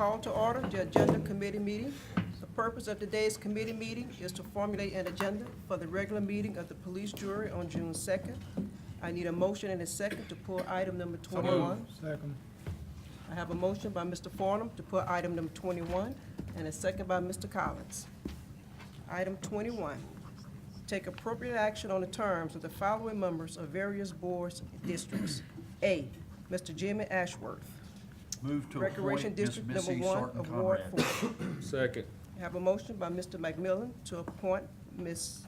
Call to order the agenda committee meeting. The purpose of today's committee meeting is to formulate an agenda for the regular meeting of the police jury on June 2nd. I need a motion and a second to pull item number 21. Second. I have a motion by Mr. Farnum to pull item number 21 and a second by Mr. Collins. Item 21, take appropriate action on the terms of the following members of various boards and districts. A, Mr. Jimmy Ashworth, Move to Recreation appoint Ms. District Number Missy 1 Sorton of Ward Conrad. 4. Second. I have a motion by Mr. McMillan to appoint Ms.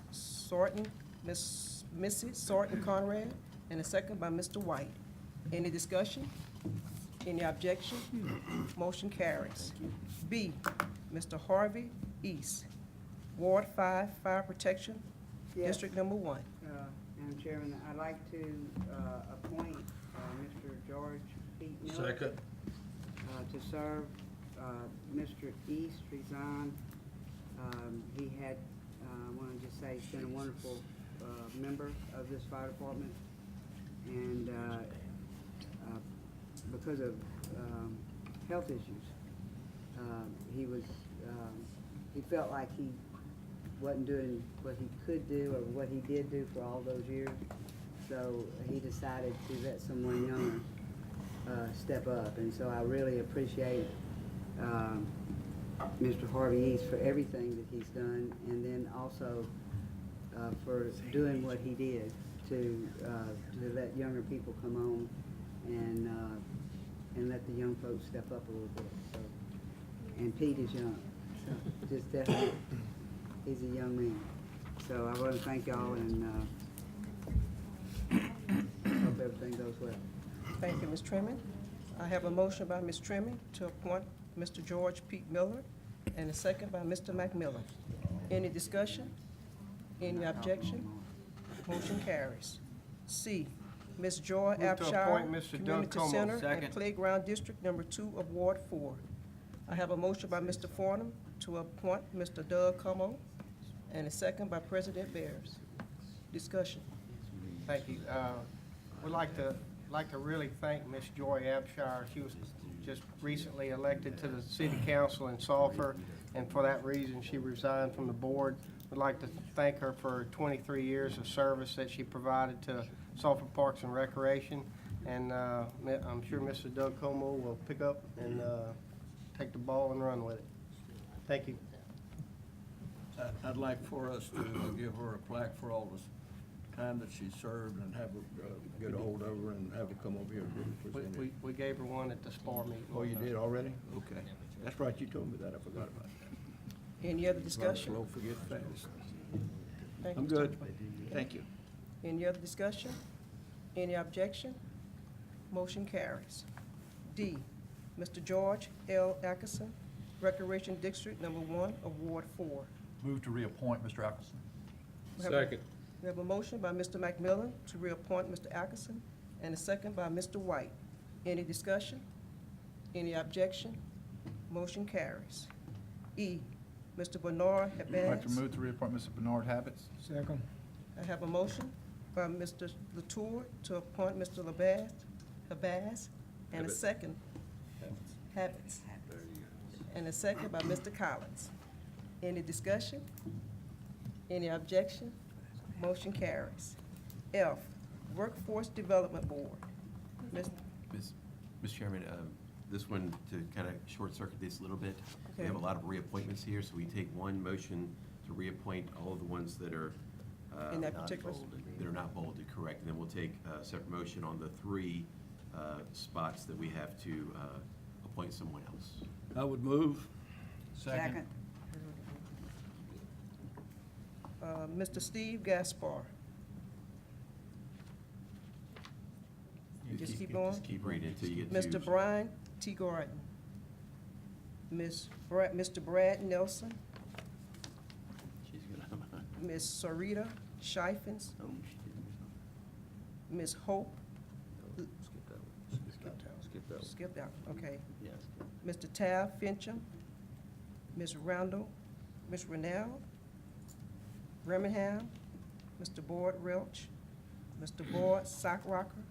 Missy Sorton Conrad, and a second by Mr. White. Any discussion? Any objection? Motion carries. B, Mr. Harvey East, Ward 5, Fire Protection, Yes. District Number 1. Madam Chairman, I'd like to appoint Mr. George Pete Miller. Second. To serve. Mr. East resigned. He had, I want to just say, he's been a wonderful member of this fire department. And because of health issues, he felt like he wasn't doing what he could do or what he did do for all those years. So he decided to let someone younger step up. And so I really appreciate Mr. Harvey East for everything that he's done, and then also for doing what he did to let younger people come on and let the young folks step up a little bit. So, and Pete is young, so just definitely, he's a young man. So I want to thank y'all and hope everything goes well. Thank you, Ms. Trimmon. I have a motion by Ms. Trimmon to appoint Mr. George Pete Miller, and a second by Mr. McMillan. Any discussion? Any objection? Motion carries. C, Ms. Joy Move to Abshire, appoint Mr. Doug Community Como. Center and Second. Playground District Number 2 of Ward 4. I have a motion by Mr. Farnum to appoint Mr. Doug Como, and a second by President Bears. Discussion. Thank you. We'd like to really thank Ms. Joy Abshire. She was just recently elected to the city council in Sulphur, and for that reason, she resigned from the board. We'd like to thank her for 23 years of service that she provided to Sulphur Parks and Recreation. And I'm sure Mr. Doug Como will pick up and take the ball and run with it. Thank you. I'd like for us to give her a plaque for all the time that she served, and have her get a hold of her and have her come over here and present it. We gave her one at the SPAR meeting. Oh, you did already? Okay. That's right, you told me that, I forgot about that. Any other discussion? Slow, forget fast. Thank you, I'm Mr. good, Chairman. thank you. Any other discussion? Any objection? Motion carries. D, Mr. George L. Atkinson, Recreation District Number 1 of Ward 4. Move to reappoint Mr. Atkinson. Second. We have a motion by Mr. McMillan to reappoint Mr. Atkinson, and a second by Mr. White. Any discussion? Any objection? Motion carries. E, Mr. Bernard I'd like to Habaz. move to reappoint Mr. Bernard Habits. Second. I have a motion by Mr. Latour to appoint Mr. Habaz, and a second, Habits, and a second by Mr. Collins. Any discussion? Any objection? Motion carries. F, Workforce Development Board. Ms. Mr. Chairman, this one, to kind of short circuit this a little bit, we Okay. have a lot of reappointments here, so we take one motion to reappoint all of the ones that are In that not particular- bolded. That are not bolded, correct, and then we'll take a separate motion on the three spots that we have to appoint someone else. I would move. Second. Mr. Steve Gaspar. You just keep going? Just keep reading until you get to. Mr. Brian T. Gordon. Mr. Brad Nelson. She's gonna. Ms. Sarita Shifens. Oh, she didn't. Ms. Hope. Skip that one. Skip that one. Skipped out, okay. Yes. Mr. Tab Fincham. Ms. Randall. Ms. Rennell. Birmingham. Mr. Boyd Welch. Mr. Boyd Sockrocker.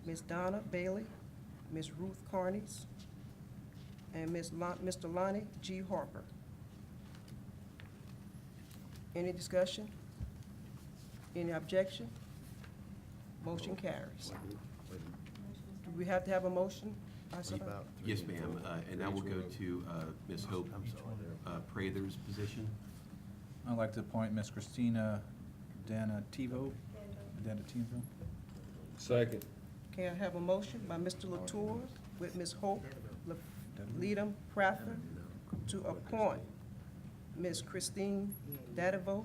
Ms. Donna Bailey. Ms. Ruth Carnies. and Mr. Lonnie G. Harper. Any discussion? Any objection? Motion carries. Do we have to have a motion? Yes, ma'am, and that will go to Ms. Hope Prather's position. I'd like to appoint Ms. Christina Danativo. Second. Can I have a motion by Mr. Latour with Ms. Hope Leadham Prather to appoint Ms. Christine Dativo,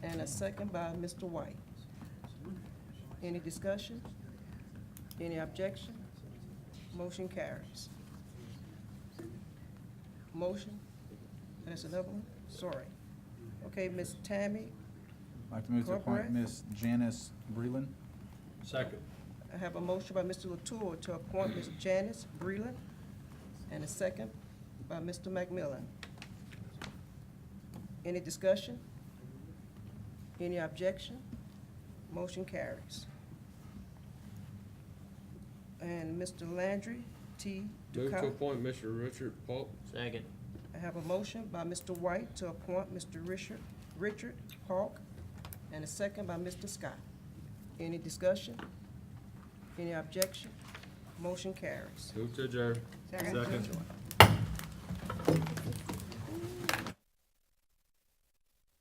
and a second by Mr. White. Any discussion? Any objection? Motion carries. Motion, that's another one, sorry. Okay, Ms. Tammy, I'd like to move to appoint Corporate. Ms. Janice Breland. Second. I have a motion by Mr. Latour to appoint Ms. Janice Breland, and a second by Mr. McMillan. Any discussion? Any objection? Motion carries. And Mr. Landry T. Move to Ducat. appoint Mr. Richard Paul. Second. I have a motion by Mr. White to appoint Mr. Richard Hawk, and a second by Mr. Scott. Any discussion? Any objection? Motion carries. Move to adjourn. Second.